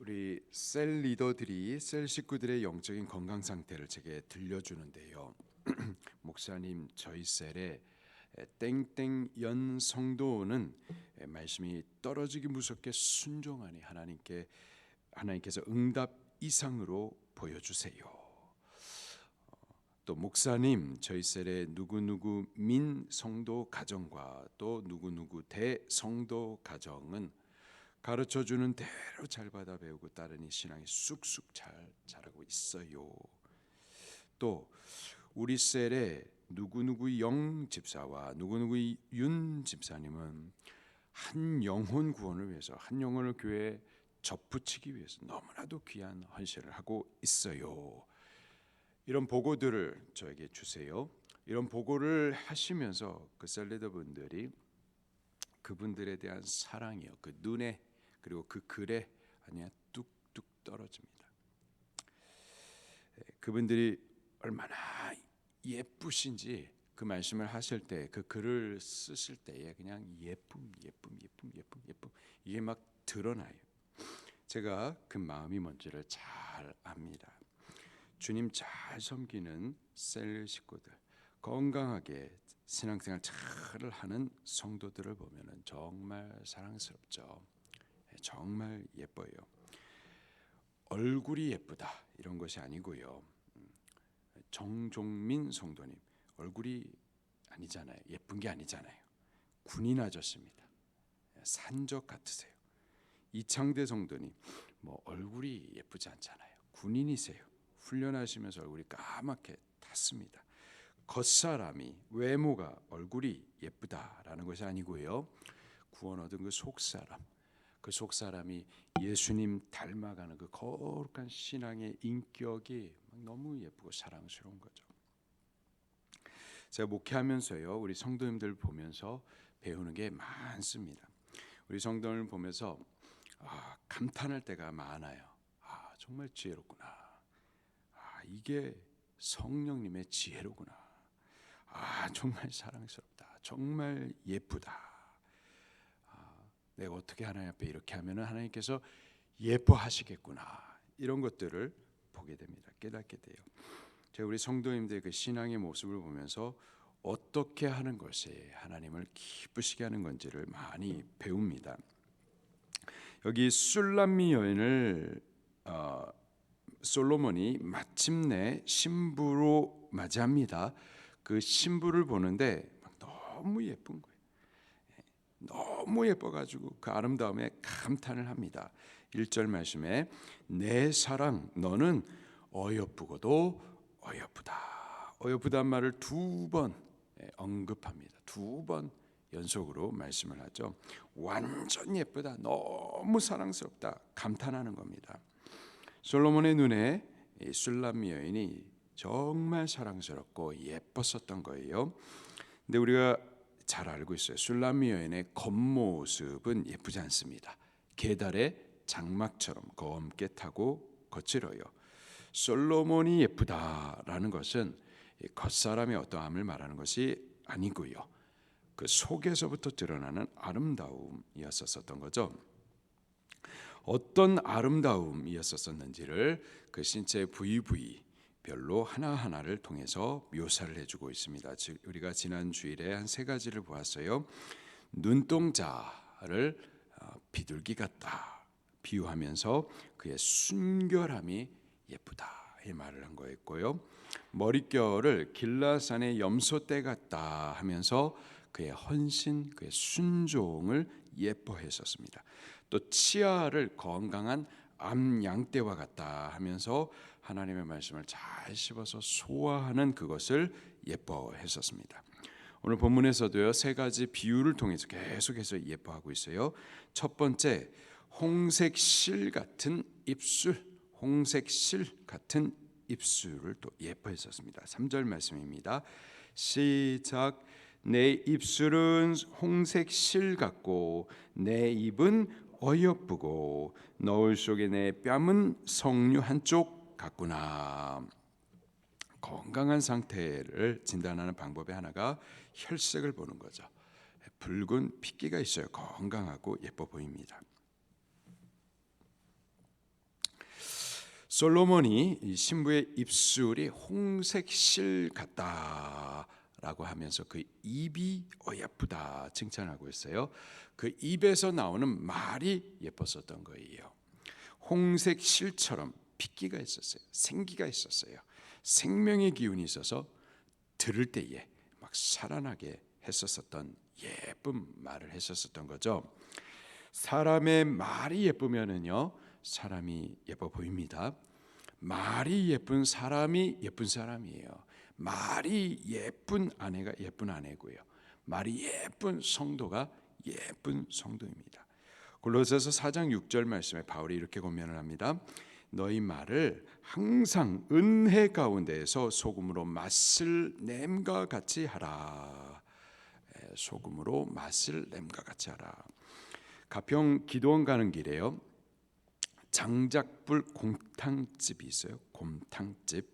우리 셀 리더들이 셀 식구들의 영적인 건강 상태를 제게 들려주는데요. 목사님, 저희 셀의 땡땡연 성도는 말씀이 떨어지기 무섭게 순종하니 하나님께서 응답 이상으로 보여주세요. 또 목사님, 저희 셀의 누구누구 민 성도 가정과 또 누구누구 대 성도 가정은 가르쳐주는 대로 잘 받아 배우고 따르니 신앙이 쑥쑥 잘 자라고 있어요. 또 우리 셀의 누구누구 영 집사와 누구누구 윤 집사님은 한 영혼 구원을 위해서, 한 영혼을 교회에 접붙이기 위해서 너무나도 귀한 헌신을 하고 있어요. 이런 보고들을 저에게 주세요. 이런 보고를 하시면서 그 셀리더분들이 그분들에 대한 사랑이요, 그 눈에 그리고 그 글에 아니야 뚝뚝 떨어집니다. 그분들이 얼마나 예쁘신지 그 말씀을 하실 때, 그 글을 쓰실 때에 그냥 예쁨 이게 막 드러나요. 제가 그 마음이 뭔지를 잘 압니다. 주님 잘 섬기는 셀 식구들, 건강하게 신앙생활 잘 하는 성도들을 보면은 정말 사랑스럽죠. 정말 예뻐요. 얼굴이 예쁘다 이런 것이 아니고요. 정종민 성도님 얼굴이 아니잖아요. 예쁜 게 아니잖아요. 군인 아저씨입니다. 산적 같으세요. 이창대 성도님 뭐 얼굴이 예쁘지 않잖아요. 군인이세요. 훈련하시면서 얼굴이 까맣게 탔습니다. 겉사람이, 외모가, 얼굴이 예쁘다라는 것이 아니고요. 구원 얻은 그 속사람, 그 속사람이 예수님 닮아가는 그 거룩한 신앙의 인격이 너무 예쁘고 사랑스러운 거죠. 제가 목회하면서요, 우리 성도님들 보면서 배우는 게 많습니다. 우리 성도님을 보면서 감탄할 때가 많아요. 정말 지혜롭구나. 이게 성령님의 지혜로구나. 정말 사랑스럽다. 정말 예쁘다. 내가 어떻게 하나님 앞에 이렇게 하면은 하나님께서 예뻐하시겠구나. 이런 것들을 보게 됩니다. 깨닫게 돼요. 제가 우리 성도님들의 그 신앙의 모습을 보면서 어떻게 하는 것이 하나님을 기쁘시게 하는 건지를 많이 배웁니다. 여기 술람미 여인을 솔로몬이 마침내 신부로 맞이합니다. 그 신부를 보는데 너무 예쁜 거예요. 너무 예뻐가지고 그 아름다움에 감탄을 합니다. 1절 말씀에 내 사랑 너는 어여쁘고도 어여쁘다. 어여쁘다는 말을 2번 언급합니다. 2번 연속으로 말씀을 하죠. 완전 예쁘다. 너무 사랑스럽다. 감탄하는 겁니다. 솔로몬의 눈에 술람미 여인이 정말 사랑스럽고 예뻤었던 거예요. 근데 우리가 잘 알고 있어요. 술람미 여인의 겉모습은 예쁘지 않습니다. 계달의 장막처럼 검게 타고 거칠어요. 솔로몬이 예쁘다라는 것은 겉사람의 어떠함을 말하는 것이 아니고요. 그 속에서부터 드러나는 아름다움이었었던 거죠. 어떤 아름다움이었었는지를 그 신체 부위별로 하나하나를 통해서 묘사를 해주고 있습니다. 우리가 지난 주일에 한 3가지를 보았어요. 눈동자를 비둘기 같다 비유하면서 그의 순결함이 예쁘다 이 말을 한 거였고요. 머릿결을 길라산의 염소떼 같다 하면서 그의 헌신, 그의 순종을 예뻐했었습니다. 또 치아를 건강한 암양떼와 같다 하면서 하나님의 말씀을 잘 씹어서 소화하는 그것을 예뻐했었습니다. 오늘 본문에서도요 3가지 비유를 통해서 계속해서 예뻐하고 있어요. 첫 번째, 홍색 실 같은 입술, 홍색 실 같은 입술을 또 예뻐했었습니다. 3절 말씀입니다. 시작. 내 입술은 홍색 실 같고 내 입은 어여쁘고 너울 속에 내 뺨은 석류 한쪽 같구나. 건강한 상태를 진단하는 방법의 하나가 혈색을 보는 거죠. 붉은 핏기가 있어요. 건강하고 예뻐 보입니다. 솔로몬이 이 신부의 입술이 홍색 실 같다라고 하면서 그 입이 예쁘다 칭찬하고 있어요. 그 입에서 나오는 말이 예뻤었던 거예요. 홍색 실처럼 핏기가 있었어요. 생기가 있었어요. 생명의 기운이 있어서 들을 때에 막 살아나게 했었던 예쁜 말을 했었던 거죠. 사람의 말이 예쁘면은요, 사람이 예뻐 보입니다. 말이 예쁜 사람이 예쁜 사람이에요. 말이 예쁜 아내가 예쁜 아내고요. 말이 예쁜 성도가 예쁜 성도입니다. 골로새서 4장 6절 말씀에 바울이 이렇게 권면을 합니다. 너희 말을 항상 은혜 가운데에서 소금으로 맛을 냄과 같이 하라. 소금으로 맛을 냄과 같이 하라. 가평 기도원 가는 길에요, 장작불 곰탕집이 있어요. 곰탕집.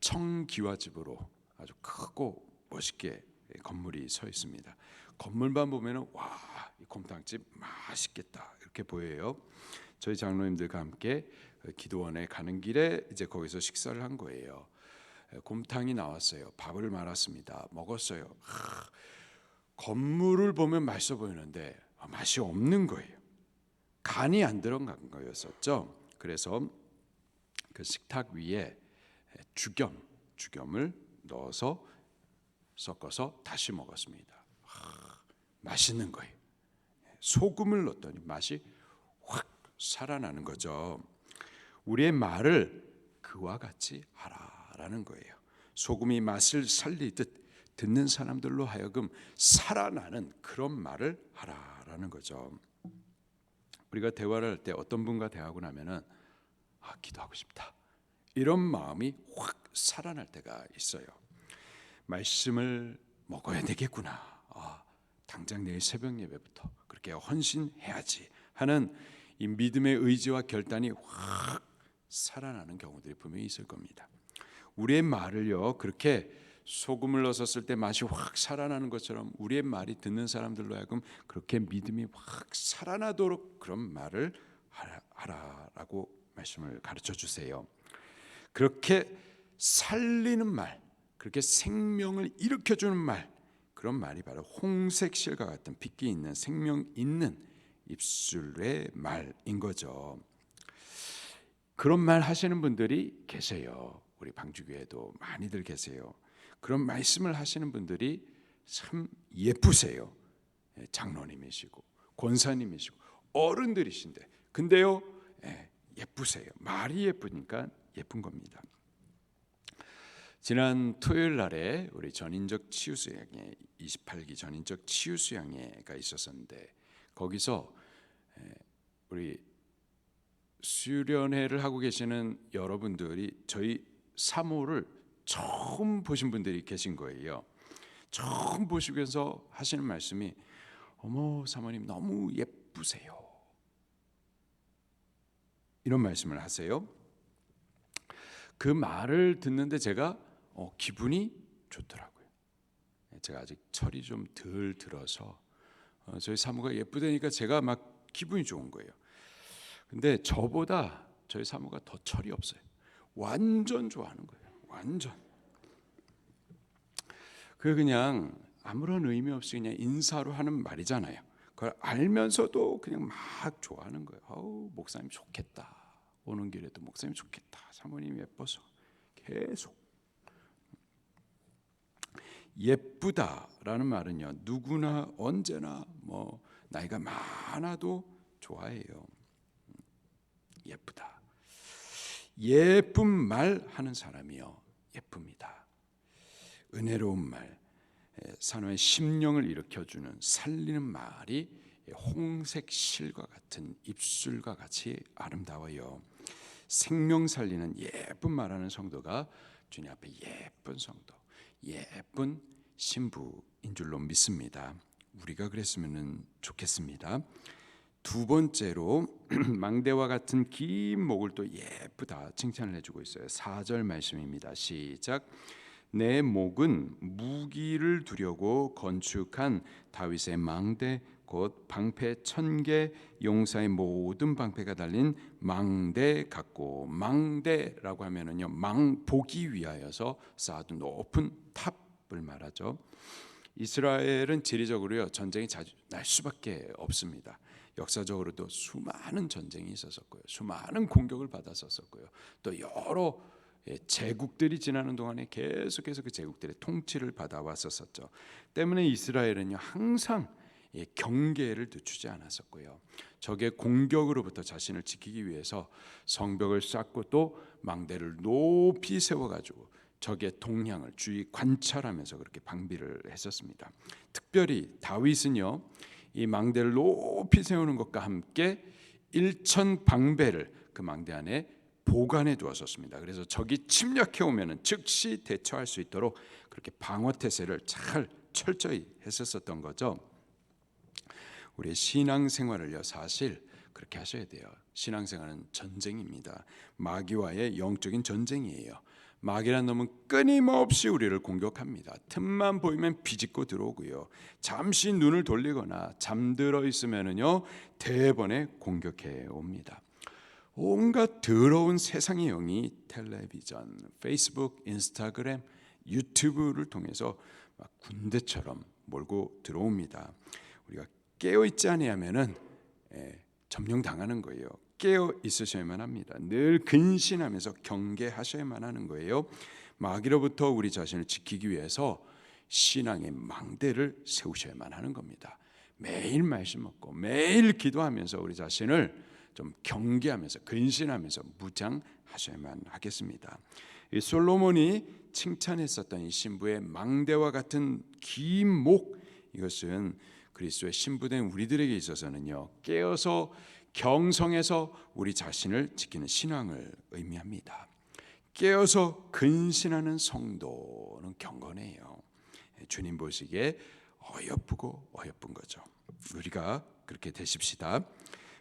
청기와집으로 아주 크고 멋있게 건물이 서 있습니다. 건물만 보면은 와, 이 곰탕집 맛있겠다 이렇게 보여요. 저희 장로님들과 함께 기도원에 가는 길에 이제 거기서 식사를 한 거예요. 곰탕이 나왔어요. 밥을 말았습니다. 먹었어요. 건물을 보면 맛있어 보이는데 맛이 없는 거예요. 간이 안 들어간 거였었죠. 그래서 그 식탁 위에 죽염을 넣어서 섞어서 다시 먹었습니다. 맛있는 거예요. 소금을 넣었더니 맛이 확 살아나는 거죠. 우리의 말을 그와 같이 하라라는 거예요. 소금이 맛을 살리듯 듣는 사람들로 하여금 살아나는 그런 말을 하라라는 거죠. 우리가 대화를 할 때 어떤 분과 대화하고 나면은 기도하고 싶다 이런 마음이 확 살아날 때가 있어요. 말씀을 먹어야 되겠구나. 당장 내일 새벽 예배부터 그렇게 헌신해야지 하는 이 믿음의 의지와 결단이 확 살아나는 경우들이 분명히 있을 겁니다. 우리의 말을요, 그렇게 소금을 넣었을 때 맛이 확 살아나는 것처럼 우리의 말이 듣는 사람들로 하여금 그렇게 믿음이 확 살아나도록 그런 말을 하라라고 말씀을 가르쳐 주세요. 그렇게 살리는 말, 그렇게 생명을 일으켜주는 말, 그런 말이 바로 홍색 실과 같은 핏기 있는 생명 있는 입술의 말인 거죠. 그런 말 하시는 분들이 계세요. 우리 방주교회도 많이들 계세요. 그런 말씀을 하시는 분들이 참 예쁘세요. 장로님이시고 권사님이시고 어른들이신데 근데요, 예쁘세요. 말이 예쁘니까 예쁜 겁니다. 지난 토요일 날에 우리 전인적 치유 수양회 28기 전인적 치유 수양회가 있었었는데 거기서 우리 수련회를 하고 계시는 여러분들이 저희 사모를 처음 보신 분들이 계신 거예요. 처음 보시면서 하시는 말씀이 어머 사모님 너무 예쁘세요. 이런 말씀을 하세요. 그 말을 듣는데 제가 기분이 좋더라고요. 제가 아직 철이 좀 덜 들어서 저희 사모가 예쁘다니까 제가 막 기분이 좋은 거예요. 근데 저보다 저희 사모가 더 철이 없어요. 완전 좋아하는 거예요. 완전. 그냥 아무런 의미 없이 그냥 인사로 하는 말이잖아요. 그걸 알면서도 그냥 막 좋아하는 거예요. 목사님 좋겠다. 오는 길에도 목사님 좋겠다. 사모님 예뻐서 계속. 예쁘다라는 말은요, 누구나 언제나 나이가 많아도 좋아해요. 예쁘다. 예쁜 말 하는 사람이요 예쁩니다. 은혜로운 말, 사람의 심령을 일으켜주는 살리는 말이 홍색 실과 같은 입술과 같이 아름다워요. 생명 살리는 예쁜 말하는 성도가 주님 앞에 예쁜 성도, 예쁜 신부인 줄로 믿습니다. 우리가 그랬으면 좋겠습니다. 두 번째로 망대와 같은 긴 목을 또 예쁘다 칭찬을 해주고 있어요. 4절 말씀입니다. 시작. 내 목은 무기를 두려고 건축한 다윗의 망대 곧 방패 1000개 용사의 모든 방패가 달린 망대 같고, 망대라고 하면은요 망보기 위하여서 쌓아둔 높은 탑을 말하죠. 이스라엘은 지리적으로요 전쟁이 자주 날 수밖에 없습니다. 역사적으로도 수많은 전쟁이 있었었고요, 수많은 공격을 받았었고요, 또 여러 제국들이 지나는 동안에 계속해서 그 제국들의 통치를 받아왔었죠. 때문에 이스라엘은요 항상 경계를 늦추지 않았었고요, 적의 공격으로부터 자신을 지키기 위해서 성벽을 쌓고 또 망대를 높이 세워가지고 적의 동향을 주의 관찰하면서 그렇게 방비를 했었습니다. 특별히 다윗은요 이 망대를 높이 세우는 것과 함께 1000방배를 그 망대 안에 보관해 두었었습니다. 그래서 적이 침략해 오면은 즉시 대처할 수 있도록 그렇게 방어 태세를 잘 철저히 했었던 거죠. 우리의 신앙생활을요 사실 그렇게 하셔야 돼요. 신앙생활은 전쟁입니다. 마귀와의 영적인 전쟁이에요. 마귀란 놈은 끊임없이 우리를 공격합니다. 틈만 보이면 비집고 들어오고요, 잠시 눈을 돌리거나 잠들어 있으면은요 대번에 공격해 옵니다. 온갖 더러운 세상의 영이 텔레비전, 페이스북, 인스타그램, 유튜브를 통해서 막 군대처럼 몰고 들어옵니다. 우리가 깨어 있지 아니하면은 점령당하는 거예요. 깨어 있으셔야만 합니다. 늘 근신하면서 경계하셔야만 하는 거예요. 마귀로부터 우리 자신을 지키기 위해서 신앙의 망대를 세우셔야만 하는 겁니다. 매일 말씀 먹고 매일 기도하면서 우리 자신을 좀 경계하면서 근신하면서 무장하셔야만 하겠습니다. 이 솔로몬이 칭찬했었던 이 신부의 망대와 같은 긴 목, 이것은 그리스도의 신부된 우리들에게 있어서는요 깨어서 경성에서 우리 자신을 지키는 신앙을 의미합니다. 깨어서 근신하는 성도는 경건해요. 주님 보시기에 어여쁘고 어여쁜 거죠. 우리가 그렇게 되십시다.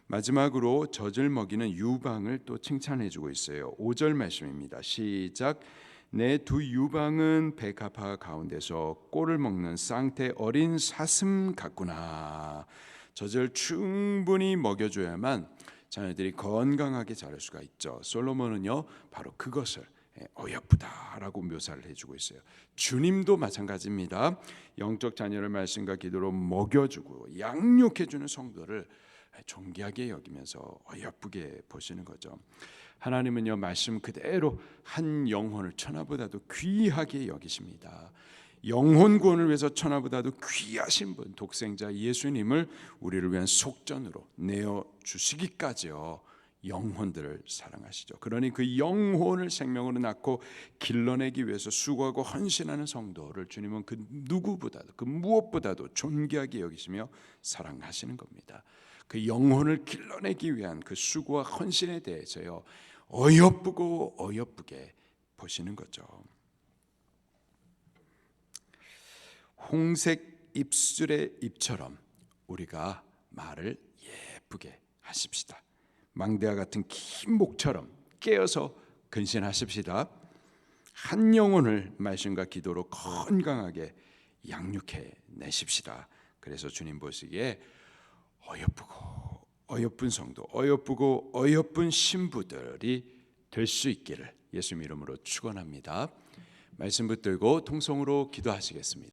마지막으로 젖을 먹이는 유방을 또 칭찬해주고 있어요. 5절 말씀입니다. 시작. 내 두 유방은 백합화 가운데서 꼴을 먹는 쌍태 어린 사슴 같구나. 젖을 충분히 먹여줘야만 자녀들이 건강하게 자랄 수가 있죠. 솔로몬은요 바로 그것을 어여쁘다라고 묘사를 해주고 있어요. 주님도 마찬가지입니다. 영적 자녀를 말씀과 기도로 먹여주고 양육해주는 성도를 존귀하게 여기면서 어여쁘게 보시는 거죠. 하나님은요 말씀 그대로 한 영혼을 천하보다도 귀하게 여기십니다. 영혼 구원을 위해서 천하보다도 귀하신 분 독생자 예수님을 우리를 위한 속전으로 내어주시기까지요 영혼들을 사랑하시죠. 그러니 그 영혼을 생명으로 낳고 길러내기 위해서 수고하고 헌신하는 성도를 주님은 그 누구보다도 그 무엇보다도 존귀하게 여기시며 사랑하시는 겁니다. 그 영혼을 길러내기 위한 그 수고와 헌신에 대해서요 어여쁘고 어여쁘게 보시는 거죠. 홍색 입술의 잎처럼 우리가 말을 예쁘게 하십시다. 망대와 같은 긴 목처럼 깨어서 근신하십시다. 한 영혼을 말씀과 기도로 건강하게 양육해 내십시다. 그래서 주님 보시기에 어여쁘고 어여쁜 성도, 어여쁘고 어여쁜 신부들이 될 수 있기를 예수님 이름으로 축원합니다. 말씀 붙들고 통성으로 기도하시겠습니다.